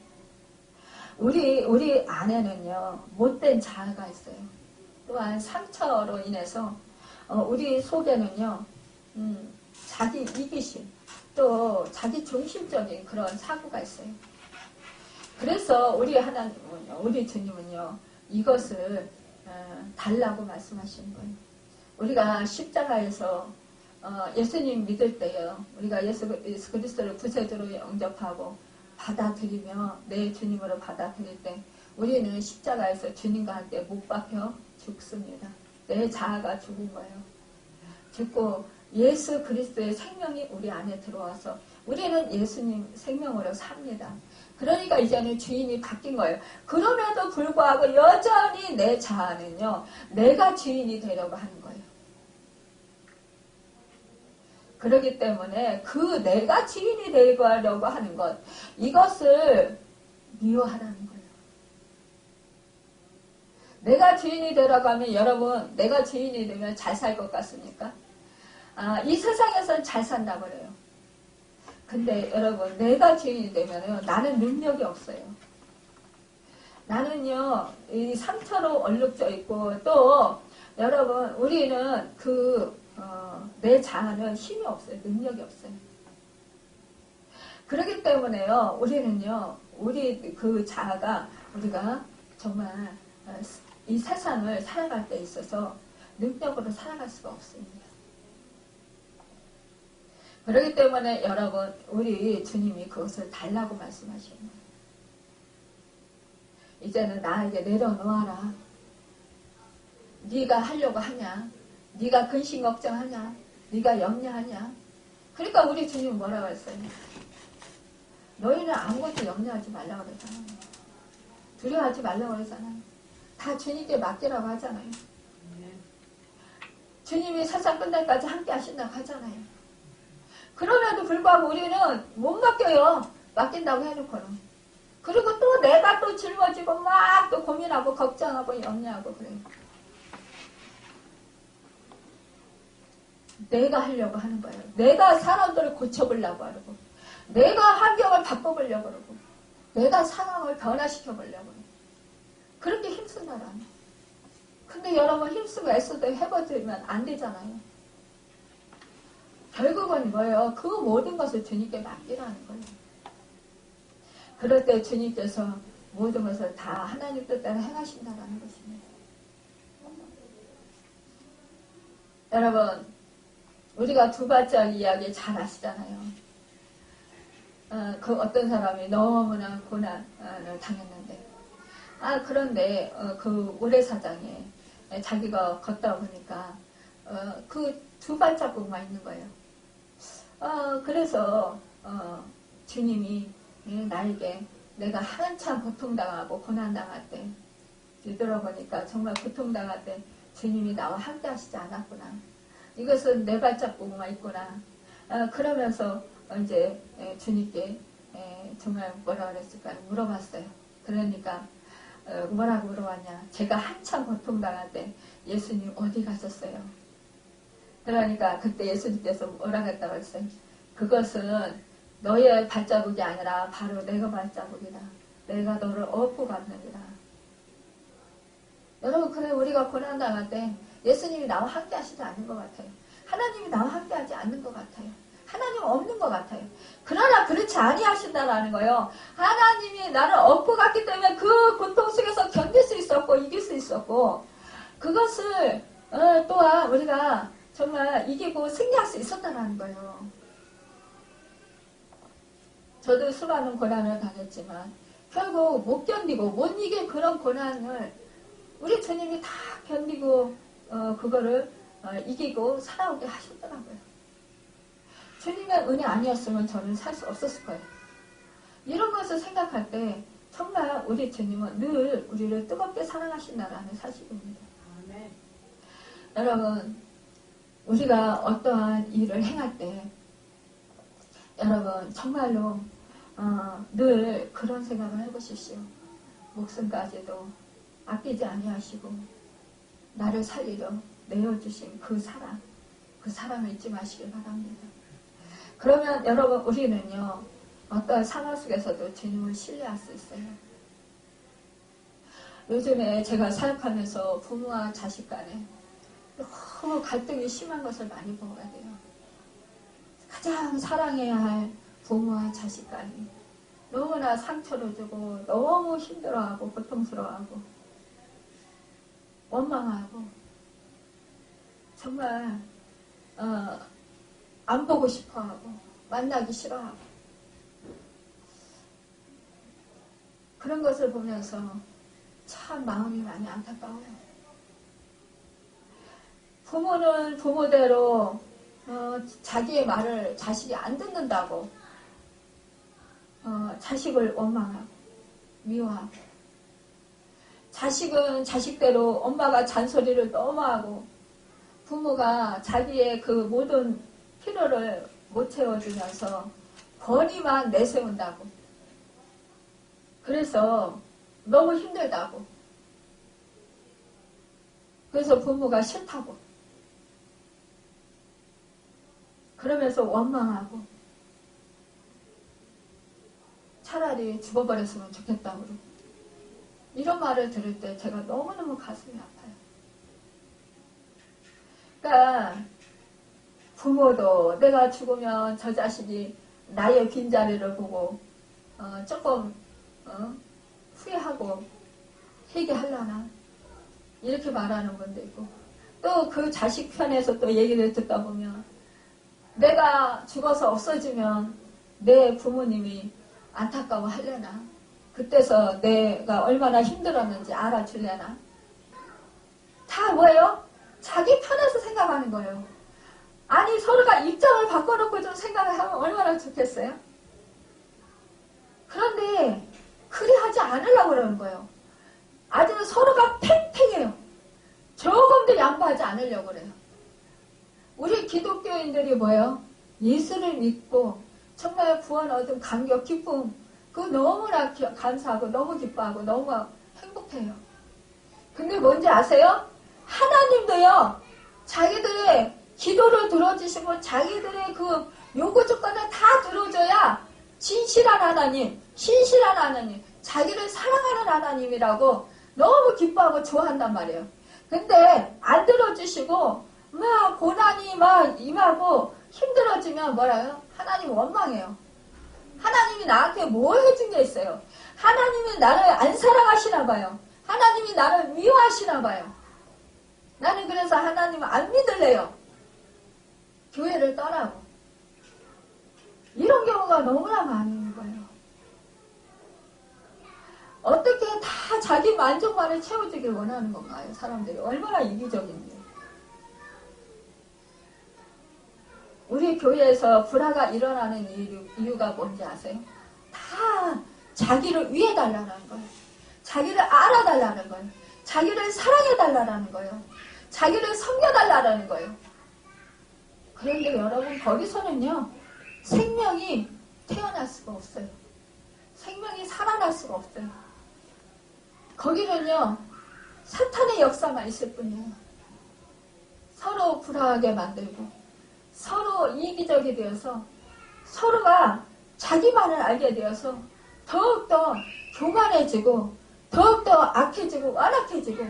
우리 안에는요 못된 자아가 있어요. 또한 상처로 인해서 우리 속에는요 자기 이기심 또 자기 중심적인 그런 사고가 있어요. 그래서 우리 하나님은요 우리 주님은요 이것을 달라고 말씀하시는 거예요. 우리가 십자가에서 예수님 믿을 때요 우리가 예수 그리스도를 구세주로 영접하고 받아들이며 내 주님으로 받아들일 때 우리는 십자가에서 주님과 함께 못 박혀 죽습니다. 내 자아가 죽은 거예요. 죽고 예수 그리스도의 생명이 우리 안에 들어와서 우리는 예수님 생명으로 삽니다. 그러니까 이제는 주인이 바뀐 거예요. 그럼에도 불구하고 여전히 내 자아는요 내가 주인이 되려고 하는 거예요. 그렇기 때문에 그 내가 주인이 되려고 하는 것 이것을 미워하라는 거예요. 내가 주인이 되려고 하면 여러분 내가 주인이 되면 잘 살 것 같습니까? 이 세상에서는 잘 산다고 그래요. 근데 여러분 내가 주인이 되면 나는 능력이 없어요. 나는요 이 상처로 얼룩져 있고 또 여러분 우리는 내 자아는 힘이 없어요. 능력이 없어요. 그렇기 때문에요 우리는요 우리 그 자아가 우리가 정말 이 세상을 살아갈 때 있어서 능력으로 살아갈 수가 없습니다. 그렇기 때문에 여러분 우리 주님이 그것을 달라고 말씀하시는 거예요. 이제는 나에게 내려놓아라. 네가 하려고 하냐? 네가 근심 걱정하냐? 네가 염려하냐? 그러니까 우리 주님 뭐라고 했어요? 너희는 아무것도 염려하지 말라고 그러잖아요. 두려워하지 말라고 그러잖아요. 다 주님께 맡기라고 하잖아요. 주님이 세상 끝날까지 함께 하신다고 하잖아요. 그럼에도 불구하고 우리는 못 맡겨요. 맡긴다고 해놓고는. 그리고 또 내가 또 짊어지고 막 또 고민하고 걱정하고 염려하고 그래요. 내가 하려고 하는 거예요. 내가 사람들을 고쳐보려고 하고, 내가 환경을 바꿔보려고 하고, 내가 상황을 변화시켜보려고 해요. 그렇게 힘쓰느라요. 근데 여러분 힘쓰고 애써도 해버리면 안 되잖아요. 결국은 뭐예요? 그 모든 것을 주님께 맡기라는 거예요. 그럴 때 주님께서 모든 것을 다 하나님 뜻대로 행하신다는 것입니다. 여러분, 우리가 두 발짝 이야기 잘 아시잖아요. 그 어떤 사람이 너무나 고난을 당했는데, 그런데 그 모래사장에 자기가 걷다 보니까 그 두 발자국만 있는 거예요. 그래서 주님이 나에게 내가 한참 고통당하고 고난당할 때 뒤돌아보니까 정말 고통당할 때 주님이 나와 함께 하시지 않았구나. 이것은 내 발자국만 있구나. 그러면서 이제 주님께 정말 뭐라 그랬을까요? 물어봤어요. 그러니까 뭐라고 물어봤냐. 제가 한참 고통당할 때 예수님 어디 가셨어요? 그러니까 그때 예수님께서 뭐라고 했다고 했어요? 그것은 너의 발자국이 아니라 바로 내가 발자국이다. 내가 너를 업고 갔느니라. 여러분, 그래 우리가 고난당할 때 예수님이 나와 함께 하시지 않는 것 같아요. 하나님이 나와 함께 하지 않는 것 같아요. 하나님은 없는 것 같아요. 그러나 그렇지 아니하신다라는 거예요. 하나님이 나를 업고 갔기 때문에 그 고통 속에서 견딜 수 있었고 이길 수 있었고 그것을 또한 우리가 정말 이기고 승리할 수 있었다는 거예요. 저도 수많은 고난을 당했지만 결국 못 견디고 못 이길 그런 고난을 우리 주님이 다 견디고 그거를 이기고 살아오게 하셨더라고요. 주님의 은혜 아니었으면 저는 살 수 없었을 거예요. 이런 것을 생각할 때 정말 우리 주님은 늘 우리를 뜨겁게 사랑하신다라는 사실입니다. 아멘. 여러분, 우리가 어떠한 일을 행할 때 여러분 정말로 늘 그런 생각을 해보십시오. 목숨까지도 아끼지 아니하시고 나를 살리려 내어주신 그 사랑을 잊지 마시길 바랍니다. 그러면 여러분 우리는요 어떤 상황 속에서도 주님을 신뢰할 수 있어요. 요즘에 제가 사역하면서 부모와 자식 간에 너무 갈등이 심한 것을 많이 보게 돼요. 가장 사랑해야 할 부모와 자식 간이 너무나 상처를 주고 너무 힘들어하고 고통스러워하고 원망하고 정말 안 보고 싶어하고 만나기 싫어하고 그런 것을 보면서 참 마음이 많이 안타까워요. 부모는 부모대로 자기의 말을 자식이 안 듣는다고 자식을 원망하고 미워하고 자식은 자식대로 엄마가 잔소리를 너무 하고 부모가 자기의 그 모든 필요를 못 채워주면서 권위만 내세운다고 그래서 너무 힘들다고 그래서 부모가 싫다고 그러면서 원망하고 차라리 죽어버렸으면 좋겠다고 그러고 이런 말을 들을 때 제가 너무너무 가슴이 아파요. 그러니까 부모도 내가 죽으면 저 자식이 나의 빈자리를 보고 조금 후회하고 회개하려나 이렇게 말하는 분도 있고 또 그 자식 편에서 또 얘기를 듣다 보면 내가 죽어서 없어지면 내 부모님이 안타까워 하려나 그때서 내가 얼마나 힘들었는지 알아주려나 다 뭐예요? 자기 편에서 생각하는 거예요. 아니 서로가 입장을 바꿔놓고 좀 생각을 하면 얼마나 좋겠어요? 그런데 그리 하지 않으려고 그러는 거예요. 아주 서로가 팽팽해요. 조금도 양보하지 않으려고 그래요. 우리 기독교인들이 뭐예요? 예수를 믿고 정말 구원 얻은 감격, 기쁨 그거 너무나 감사하고 너무 기뻐하고 너무 행복해요. 근데 뭔지 아세요? 하나님도요, 자기들의 기도를 들어주시고 자기들의 그 요구 조건을 다 들어줘야 진실한 하나님, 신실한 하나님, 자기를 사랑하는 하나님이라고 너무 기뻐하고 좋아한단 말이에요. 근데 안 들어주시고 막 고난이 막 임하고 힘들어지면 뭐라요? 하나님 원망해요. 하나님이 나한테 뭘 해준 게 있어요? 하나님이 나를 안 사랑하시나 봐요. 하나님이 나를 미워하시나 봐요. 나는 그래서 하나님을 안 믿을래요. 교회를 떠나고. 이런 경우가 너무나 많은 거예요. 어떻게 다 자기 만족만을 채워주길 원하는 건가요? 사람들이 얼마나 이기적인데. 우리 교회에서 불화가 일어나는 이유가 뭔지 아세요? 다 자기를 위해달라는 거예요. 자기를 알아달라는 거예요. 자기를 사랑해달라는 거예요. 자기를 섬겨달라는 거예요. 그런데 여러분, 거기서는요, 생명이 태어날 수가 없어요. 생명이 살아날 수가 없어요. 거기는요, 사탄의 역사만 있을 뿐이에요. 서로 불화하게 만들고 서로 이기적이 되어서 서로가 자기만을 알게 되어서 더욱더 교만해지고 더욱더 악해지고 완악해지고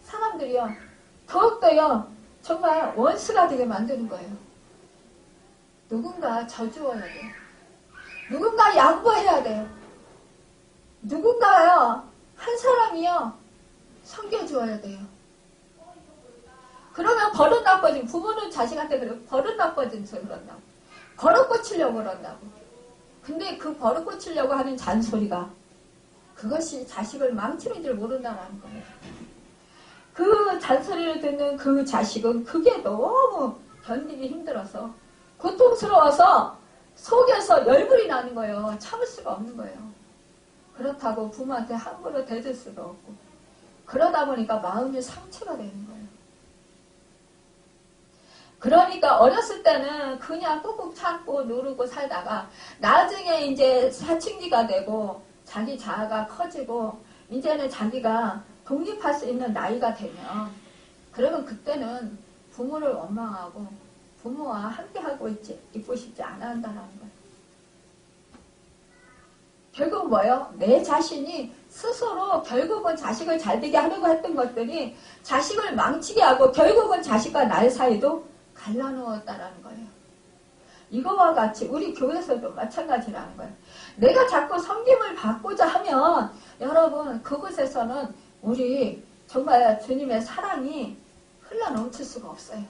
사람들이요, 더욱더요, 정말 원수가 되게 만드는 거예요. 누군가 져주어야 돼요. 누군가 양보해야 돼요. 누군가요, 한 사람이요, 섬겨주어야 돼요. 그러면 버릇 나빠진, 부모는 자식한테 그래, 버릇 나빠진 소리 그런다고. 버릇 고치려고 그런다고. 근데 그 버릇 고치려고 하는 잔소리가 그것이 자식을 망치는 줄 모른다는 거예요. 그 잔소리를 듣는 그 자식은 그게 너무 견디기 힘들어서 고통스러워서 속에서 열불이 나는 거예요. 참을 수가 없는 거예요. 그렇다고 부모한테 함부로 대들 수도 없고 그러다 보니까 마음이 상처가 되는 거예요. 그러니까 어렸을 때는 그냥 꾹꾹 참고 누르고 살다가 나중에 이제 사춘기가 되고 자기 자아가 커지고 이제는 자기가 독립할 수 있는 나이가 되면 그러면 그때는 부모를 원망하고 부모와 함께하고 있고 싶지 않아 한다는 거예요. 결국 뭐예요? 내 자신이 스스로 결국은 자식을 잘되게 하려고 했던 것들이 자식을 망치게 하고 결국은 자식과 나의 사이도 갈라놓았다라는 거예요. 이거와 같이 우리 교회에서도 마찬가지라는 거예요. 내가 자꾸 섬김을 받고자 하면 여러분 그곳에서는 우리 정말 주님의 사랑이 흘러넘칠 수가 없어요.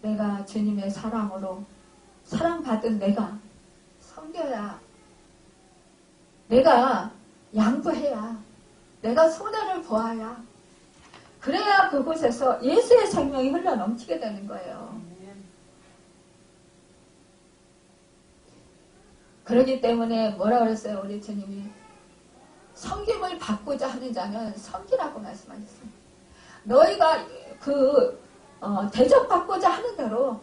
내가 주님의 사랑으로 사랑받은 내가 섬겨야, 내가 양보해야, 내가 손해를 보아야, 그래야 그곳에서 예수의 생명이 흘러넘치게 되는 거예요. 그렇기 때문에 뭐라 그랬어요? 우리 주님이 섬김을 받고자 하는 자는 섬기라고 말씀하셨어요. 너희가 대접받고자 하는 대로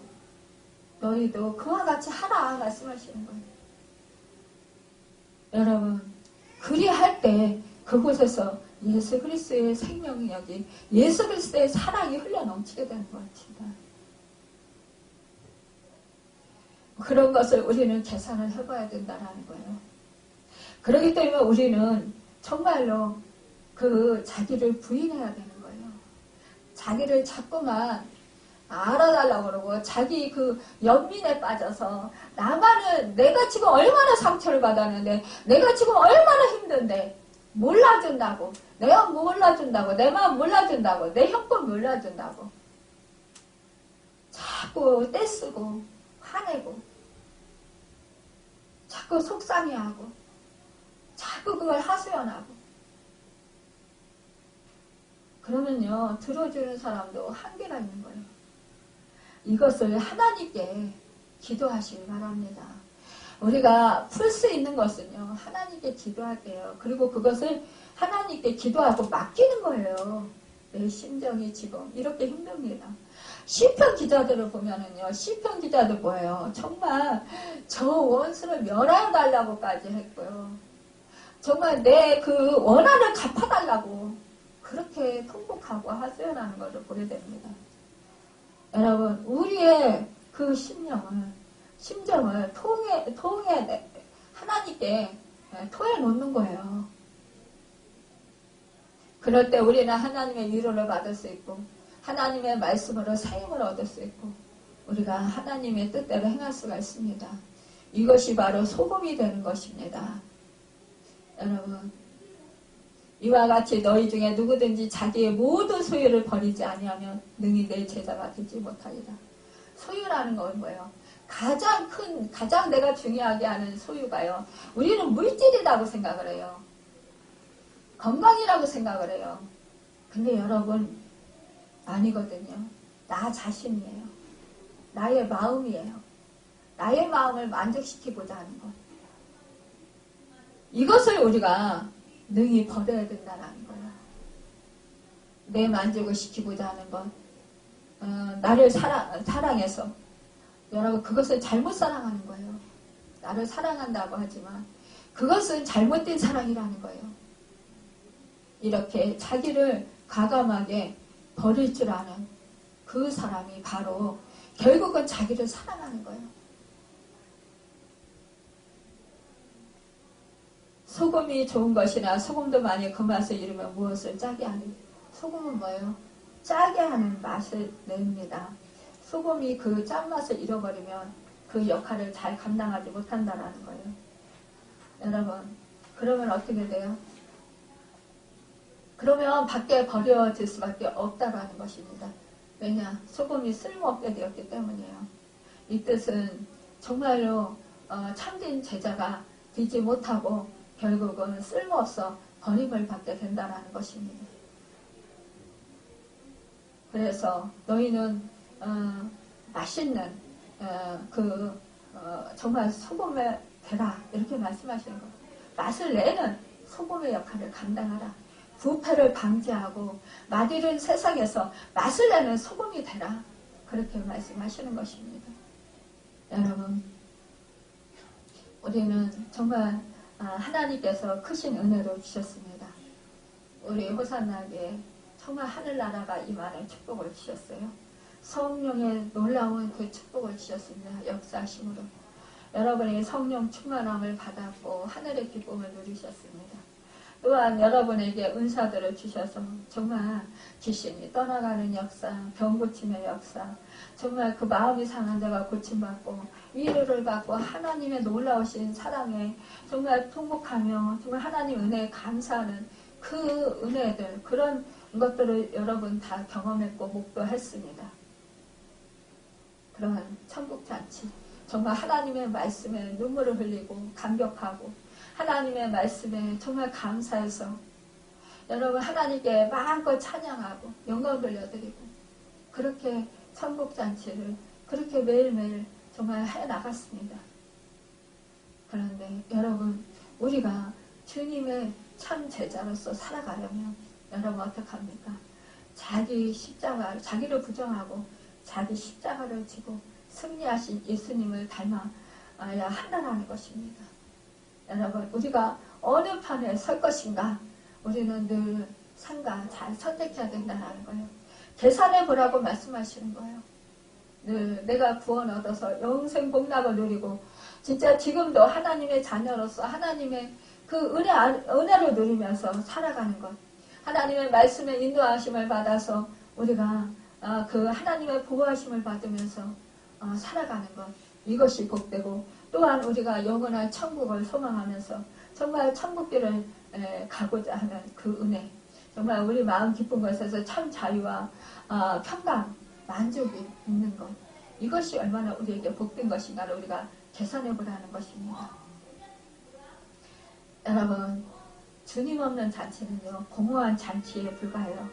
너희도 그와 같이 하라 말씀하시는 거예요. 여러분, 그리할 때 그곳에서 예수 그리스도의 생명력이, 예수 그리스도의 사랑이 흘러넘치게 되는 것 같습니다. 그런 것을 우리는 계산을 해봐야 된다는 거예요. 그렇기 때문에 우리는 정말로 그 자기를 부인해야 되는 거예요. 자기를 자꾸만 알아달라고 그러고 자기 그 연민에 빠져서 나만은 내가 지금 얼마나 상처를 받았는데 내가 지금 얼마나 힘든데 몰라준다고, 내가 몰라준다고, 내 마음 몰라준다고, 내 형편 몰라준다고 자꾸 떼쓰고 화내고 자꾸 속상해하고 자꾸 그걸 하소연하고 그러면요 들어주는 사람도 한계가 있는 거예요. 이것을 하나님께 기도하시기 바랍니다. 우리가 풀 수 있는 것은요 하나님께 기도할게요. 그리고 그것을 하나님께 기도하고 맡기는 거예요. 내 심정이 지금 이렇게 힘듭니다. 시편 기자들을 보면은요, 시편 기자들 뭐예요? 정말 저 원수를 멸하여 달라고까지 했고요. 정말 내 그 원한을 갚아달라고 그렇게 통곡하고 하소연하는 것을 보게 됩니다. 여러분, 우리의 그 심정을 하나님께 토해 놓는 거예요. 그럴 때 우리는 하나님의 위로를 받을 수 있고, 하나님의 말씀으로 사용을 얻을 수 있고, 우리가 하나님의 뜻대로 행할 수가 있습니다. 이것이 바로 소금이 되는 것입니다. 여러분, 이와 같이 너희 중에 누구든지 자기의 모든 소유를 버리지 아니하면 능히 내 제자가 되지 못하리라. 소유라는 건 뭐예요? 가장 내가 중요하게 하는 소유가요. 우리는 물질이라고 생각을 해요. 건강이라고 생각을 해요. 근데 여러분, 아니거든요. 나 자신이에요. 나의 마음이에요. 나의 마음을 만족시키고자 하는 것. 이것을 우리가 능히 버려야 된다는 거예요. 내 만족을 시키고자 하는 것. 나를 사랑해서. 여러분, 그것을 잘못 사랑하는 거예요. 나를 사랑한다고 하지만 그것은 잘못된 사랑이라는 거예요. 이렇게 자기를 과감하게 버릴 줄 아는 그 사람이 바로 결국은 자기를 사랑하는 거예요. 소금이 좋은 것이나 소금도 만약 그 맛을 잃으면 무엇을 짜게 하니? 소금은 뭐예요? 짜게 하는 맛을 냅니다. 소금이 그 짠맛을 잃어버리면 그 역할을 잘 감당하지 못한다는 거예요. 여러분, 그러면 어떻게 돼요? 그러면 밖에 버려질 수밖에 없다라는 것입니다. 왜냐? 소금이 쓸모없게 되었기 때문이에요. 이 뜻은 정말로 참된 제자가 되지 못하고 결국은 쓸모없어 버림을 받게 된다는 것입니다. 그래서 너희는 맛있는 정말 소금에 되라 이렇게 말씀하시는 거예요. 맛을 내는 소금의 역할을 감당하라. 부패를 방지하고 맛있는 세상에서 맛을 내는 소금이 되라. 그렇게 말씀하시는 것입니다. 여러분, 우리는 정말 하나님께서 크신 은혜를 주셨습니다. 우리 호산나게 정말 하늘나라가 임하는 축복을 주셨어요. 성령의 놀라운 그 축복을 주셨습니다. 역사하심으로. 여러분이 성령 충만함을 받았고 하늘의 기쁨을 누리셨습니다. 또한 여러분에게 은사들을 주셔서 정말 귀신이 떠나가는 역사, 병 고침의 역사, 정말 그 마음이 상한 자가 고침받고 위로를 받고 하나님의 놀라우신 사랑에 정말 통곡하며 정말 하나님 은혜에 감사하는 그 은혜들, 그런 것들을 여러분 다 경험했고 목도했습니다. 그러한 천국잔치, 정말 하나님의 말씀에 눈물을 흘리고 감격하고 하나님의 말씀에 정말 감사해서 여러분 하나님께 마음껏 찬양하고 영광 돌려드리고 그렇게 천국잔치를 그렇게 매일매일 정말 해나갔습니다. 그런데 여러분, 우리가 주님의 참 제자로서 살아가려면 여러분 어떡합니까? 자기 십자가, 자기를 부정하고 자기 십자가를 지고 승리하신 예수님을 닮아야 한다는 것입니다. 여러분, 우리가 어느 판에 설 것인가? 우리는 늘 상가 잘 선택해야 된다는 거예요. 계산해 보라고 말씀하시는 거예요. 늘 내가 구원 얻어서 영생 복락을 누리고 진짜 지금도 하나님의 자녀로서 하나님의 그 은혜를 누리면서 살아가는 것. 하나님의 말씀에 인도하심을 받아서 우리가 그 하나님의 보호하심을 받으면서 살아가는 것. 이것이 복되고 또한 우리가 영원한 천국을 소망하면서 정말 천국길을 가고자 하는 그 은혜. 정말 우리 마음 기쁜 것에서 참 자유와 평강, 만족이 있는 것. 이것이 얼마나 우리에게 복된 것인가를 우리가 계산해보라는 것입니다. 여러분, 주님 없는 잔치는요, 공허한 잔치에 불과해요.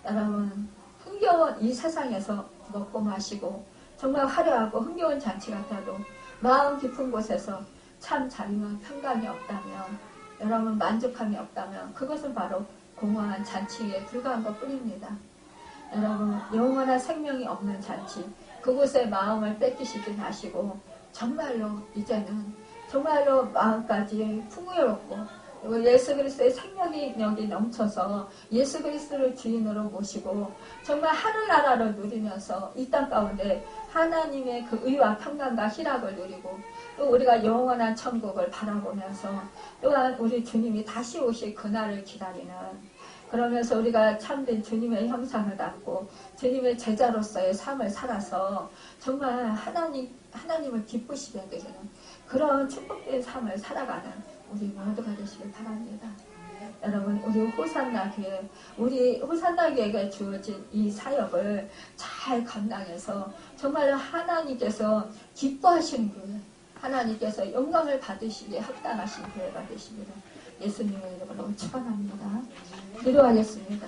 여러분, 흥겨운 이 세상에서 먹고 마시고 정말 화려하고 흥겨운 잔치 같아도 마음 깊은 곳에서 참 자유와 평강이 없다면, 여러분 만족함이 없다면 그것은 바로 공허한 잔치에 불과한 것 뿐입니다. 여러분 영원한 생명이 없는 잔치 그곳에 마음을 뺏기시지 마시고 정말로 이제는 정말로 마음까지 풍요롭고 그리고 예수 그리스도의 생명력이 넘쳐서 예수 그리스도를 주인으로 모시고 정말 하늘나라를 누리면서 이 땅 가운데 하나님의 그 의와 평강과 희락을 누리고 또 우리가 영원한 천국을 바라보면서 또한 우리 주님이 다시 오실 그날을 기다리는 그러면서 우리가 참된 주님의 형상을 담고 주님의 제자로서의 삶을 살아서 정말 하나님을 기쁘시게 되는 그런 축복된 삶을 살아가는 우리 모두가 되시길 바랍니다. 여러분 우리 호산나 교회 우리 호산나 교회가 주어진 이 사역을 잘 감당해서 정말 하나님께서 기뻐하시는 교회 하나님께서 영광을 받으시기에 합당하신 교회가 되시기를 예수님의 이름으로 축원합니다. 기도하겠습니다.